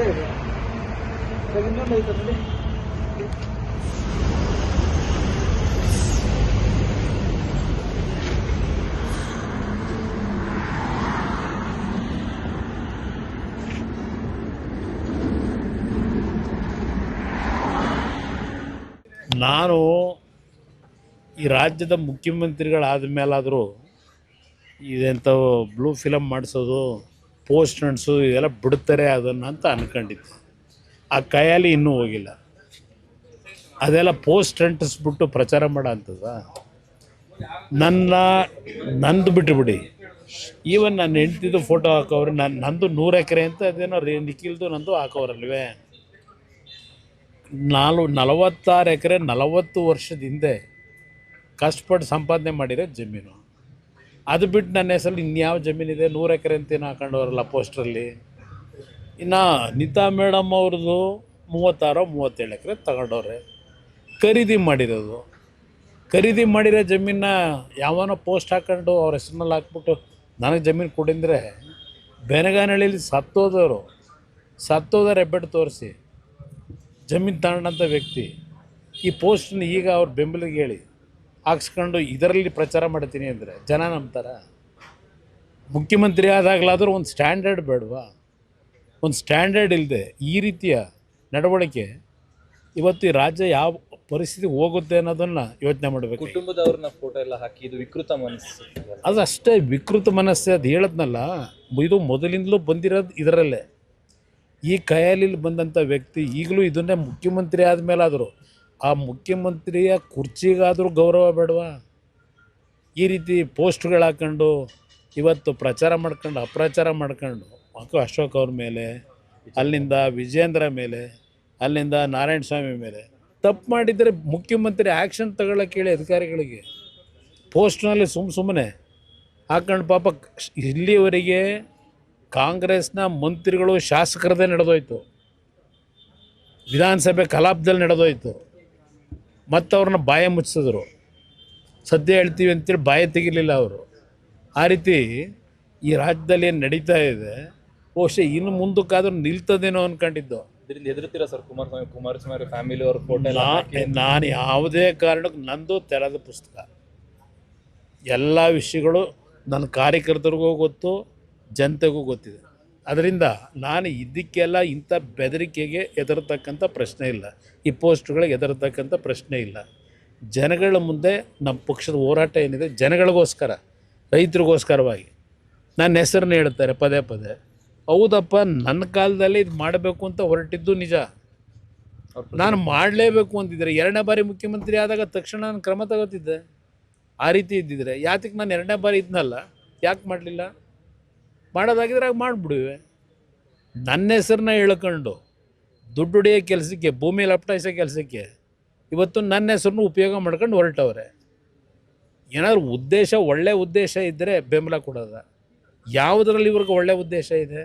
ಇದೆ ಇನ್ನೊಂದು ಐತೆ ನೋಡಿ. ನಾನು ಈ ರಾಜ್ಯದ ಮುಖ್ಯಮಂತ್ರಿಗಳಾದ ಮೇಲಾದರೂ ಇದೆಂಥವು ಬ್ಲೂ ಫಿಲಮ್ ಮಾಡಿಸೋದು, ಪೋಸ್ಟ್ ನಡೆಸೋದು ಇದೆಲ್ಲ ಬಿಡ್ತಾರೆ ಅದನ್ನು ಅಂತ ಅಂದ್ಕೊಂಡಿದ್ದೆ. ಆ ಕೈಯಲ್ಲಿ ಇನ್ನೂ ಹೋಗಿಲ್ಲ. ಅದೆಲ್ಲ ಪೋಸ್ಟ್ ಅಂಟಿಸ್ಬಿಟ್ಟು ಪ್ರಚಾರ ಮಾಡೋ ಅಂಥದ್ದು ನಂದು ಬಿಟ್ಟುಬಿಡಿ. ಈವನ್ ನನ್ನ ಹೆಂಡ್ತಿದ್ದು ಫೋಟೋ ಹಾಕೋರು, ನಂದು 100 ಎಕರೆ ಅಂತ ಅದೇನೋ ನಿಖಿಲ್ದು ನಂದು ಹಾಕೋರಲ್ವೇ. 46 ಎಕರೆ 40 ವರ್ಷದ ಹಿಂದೆ ಕಷ್ಟಪಟ್ಟು ಸಂಪಾದನೆ ಮಾಡಿರೋ ಜಮೀನು. ಅದು ಬಿಟ್ಟು ನನ್ನ ಹೆಸರಲ್ಲಿ ಇನ್ಯಾವ ಜಮೀನಿದೆ? 100 ಎಕರೆ ಅಂತೇನು ಹಾಕೊಂಡವರಲ್ಲ ಪೋಸ್ಟ್ರಲ್ಲಿ. ಇನ್ನು ನೀತಾ ಮೇಡಮ್ ಅವ್ರದ್ದು 36-37 ಎಕರೆ ತಗೊಂಡವ್ರೆ. ಖರೀದಿ ಮಾಡಿರೋದು, ಖರೀದಿ ಮಾಡಿರೋ ಜಮೀನ ಯಾವನೋ ಪೋಸ್ಟ್ ಹಾಕೊಂಡು ಅವ್ರ ಹೆಸ್ರಿನಲ್ಲಿ ಹಾಕ್ಬಿಟ್ಟು ನನಗೆ ಜಮೀನು ಕೊಡಿಂದರೆ ಬೆನಗಾನಹಳ್ಳಿಲಿ ಸತ್ತೋದವ್ರು ಹೆಬ್ಬೆಟ್ಟು ತೋರಿಸಿ ಜಮೀನು ತಗೊಂಡಂಥ ವ್ಯಕ್ತಿ ಈ ಪೋಸ್ಟನ್ನ ಈಗ ಅವ್ರ ಬೆಂಬಲಿಗೆ ಹೇಳಿ ಹಾಕ್ಸ್ಕೊಂಡು ಇದರಲ್ಲಿ ಪ್ರಚಾರ ಮಾಡ್ತೀನಿ ಅಂದರೆ ಜನ ನಂಬ್ತಾರ? ಮುಖ್ಯಮಂತ್ರಿ ಆದಾಗಲಾದರೂ ಒಂದು ಸ್ಟ್ಯಾಂಡರ್ಡ್ ಬೇಡವಾ? ಒಂದು ಸ್ಟ್ಯಾಂಡರ್ಡ್ ಇಲ್ಲದೆ ಈ ರೀತಿಯ ನಡವಳಿಕೆ ಇವತ್ತು ಈ ರಾಜ್ಯ ಯಾವ ಪರಿಸ್ಥಿತಿ ಹೋಗುತ್ತೆ ಅನ್ನೋದನ್ನು ಯೋಚನೆ ಮಾಡಬೇಕು. ಕುಟುಂಬದವ್ರನ್ನ ಫೋಟೋ ಎಲ್ಲ ಹಾಕಿ ಇದು ವಿಕೃತ ಮನಸ್ಸು. ಅದು ಅಷ್ಟೇ ವಿಕೃತ ಮನಸ್ಸು. ಅದು ಹೇಳದ್ನಲ್ಲ, ಇದು ಮೊದಲಿಂದಲೂ ಬಂದಿರೋದು ಇದರಲ್ಲೇ. ಈ ಕೈಯಲ್ಲಿ ಬಂದಂಥ ವ್ಯಕ್ತಿ ಈಗಲೂ ಇದನ್ನೇ ಮುಖ್ಯಮಂತ್ರಿ ಆದಮೇಲಾದರೂ ಆ ಮುಖ್ಯಮಂತ್ರಿಯ ಕುರ್ಚಿಗಾದರೂ ಗೌರವ ಬೇಡವಾ? ಈ ರೀತಿ ಪೋಸ್ಟ್ಗಳು ಹಾಕ್ಕೊಂಡು ಇವತ್ತು ಪ್ರಚಾರ ಮಾಡ್ಕೊಂಡು ಅಪ್ರಚಾರ ಮಾಡ್ಕೊಂಡು ಅಶೋಕ್ ಅವ್ರ ಮೇಲೆ, ಅಲ್ಲಿಂದ ವಿಜೇಂದ್ರ ಮೇಲೆ, ಅಲ್ಲಿಂದ ನಾರಾಯಣ ಸ್ವಾಮಿ ಮೇಲೆ ತಪ್ಪು ಮಾಡಿದರೆ ಮುಖ್ಯಮಂತ್ರಿ ಆ್ಯಕ್ಷನ್ ತಗೊಳ್ಳೋಕೆ ಹೇಳಿ ಅಧಿಕಾರಿಗಳಿಗೆ. ಪೋಸ್ಟ್ನಲ್ಲಿ ಸುಮ್ಮನೆ ಹಾಕೊಂಡು ಪಾಪ ಇಲ್ಲಿವರೆಗೆ ಕಾಂಗ್ರೆಸ್ನ ಮಂತ್ರಿಗಳು ಶಾಸಕರದೇ ನಡೆದೋಯ್ತು, ವಿಧಾನಸಭೆ ಕಲಾಪದಲ್ಲಿ ನಡೆದೋಯ್ತು, ಮತ್ತು ಅವ್ರನ್ನ ಬಾಯ ಮುಚ್ಚಿಸಿದ್ರು. ಸದ್ಯ ಹೇಳ್ತೀವಿ ಅಂತೇಳಿ ಬಾಯ ತೆಗಿಲಿಲ್ಲ ಅವರು. ಆ ರೀತಿ ಈ ರಾಜ್ಯದಲ್ಲಿ ಏನು ನಡೀತಾ ಇದೆ, ಬಹುಶಃ ಇನ್ನು ಮುಂದಕ್ಕಾದ್ರೂ ನಿಲ್ತದೇನೋ ಅಂದ್ಕೊಂಡಿದ್ದು. ಇದರಿಂದ ಹೆದರ್ತೀರಾ ಸರ್ ಕುಮಾರಸ್ವಾಮಿ ಫ್ಯಾಮಿಲಿ ಅವ್ರ ಫೋಟೋ ಎಲ್ಲ? ನಾನು ಯಾವುದೇ ಕಾರಣಕ್ಕೂ ನಂದು ತೆರೆದ ಪುಸ್ತಕ. ಎಲ್ಲ ವಿಷಯಗಳು ನನ್ನ ಕಾರ್ಯಕರ್ತರಿಗೂ ಗೊತ್ತು, ಜನತೆಗೂ ಗೊತ್ತಿದೆ. ಅದರಿಂದ ನಾನು ಇದಕ್ಕೆಲ್ಲ ಇಂಥ ಬೆದರಿಕೆಗೆ ಹೆದರ್ತಕ್ಕಂಥ ಪ್ರಶ್ನೆ ಇಲ್ಲ, ಈ ಪೋಸ್ಟ್ಗಳಿಗೆ ಹೆದರ್ತಕ್ಕಂಥ ಪ್ರಶ್ನೆ ಇಲ್ಲ. ಜನಗಳ ಮುಂದೆ ನಮ್ಮ ಪಕ್ಷದ ಹೋರಾಟ ಏನಿದೆ ಜನಗಳಿಗೋಸ್ಕರ, ರೈತರಿಗೋಸ್ಕರವಾಗಿ ನನ್ನ ಹೆಸರನ್ನ ಹೇಳ್ತಾರೆ ಪದೇ ಪದೇ. ಹೌದಪ್ಪ, ನನ್ನ ಕಾಲದಲ್ಲಿ ಇದು ಮಾಡಬೇಕು ಅಂತ ಹೊರಟಿದ್ದು ನಿಜ. ನಾನು ಮಾಡಲೇಬೇಕು ಅಂತಿದ್ದರೆ 2ನೇ ಬಾರಿ ಮುಖ್ಯಮಂತ್ರಿ ಆದಾಗ ತಕ್ಷಣ ನಾನು ಕ್ರಮ ತಗೋತಿದ್ದೆ. ಆ ರೀತಿ ಇದ್ದಿದ್ರೆ ಯಾತಕ್ಕೆ ನಾನು 2ನೇ ಬಾರಿ ಇದ್ನಲ್ಲ, ಯಾಕೆ ಮಾಡಲಿಲ್ಲ? ಮಾಡೋದಾಗಿದ್ರೆ ಆಗ ಮಾಡಿಬಿಡುವೆ. ನನ್ನ ಹೆಸರನ್ನ ಹೇಳ್ಕೊಂಡು ದುಡ್ಡು ಹೊಡೆಯೋ ಕೆಲಸಕ್ಕೆ, ಭೂಮಿ ಲಪಟಾಯಿಸೋ ಕೆಲಸಕ್ಕೆ ಇವತ್ತು ನನ್ನ ಹೆಸರನ್ನು ಉಪಯೋಗ ಮಾಡ್ಕೊಂಡು ಹೊರಟವ್ರೆ. ಏನಾದರೂ ಉದ್ದೇಶ, ಒಳ್ಳೆಯ ಉದ್ದೇಶ ಇದ್ದರೆ ಬೆಂಬಲ ಕೊಡೋದ? ಯಾವುದರಲ್ಲಿ ಇವ್ರಿಗೆ ಒಳ್ಳೆಯ ಉದ್ದೇಶ ಇದೆ?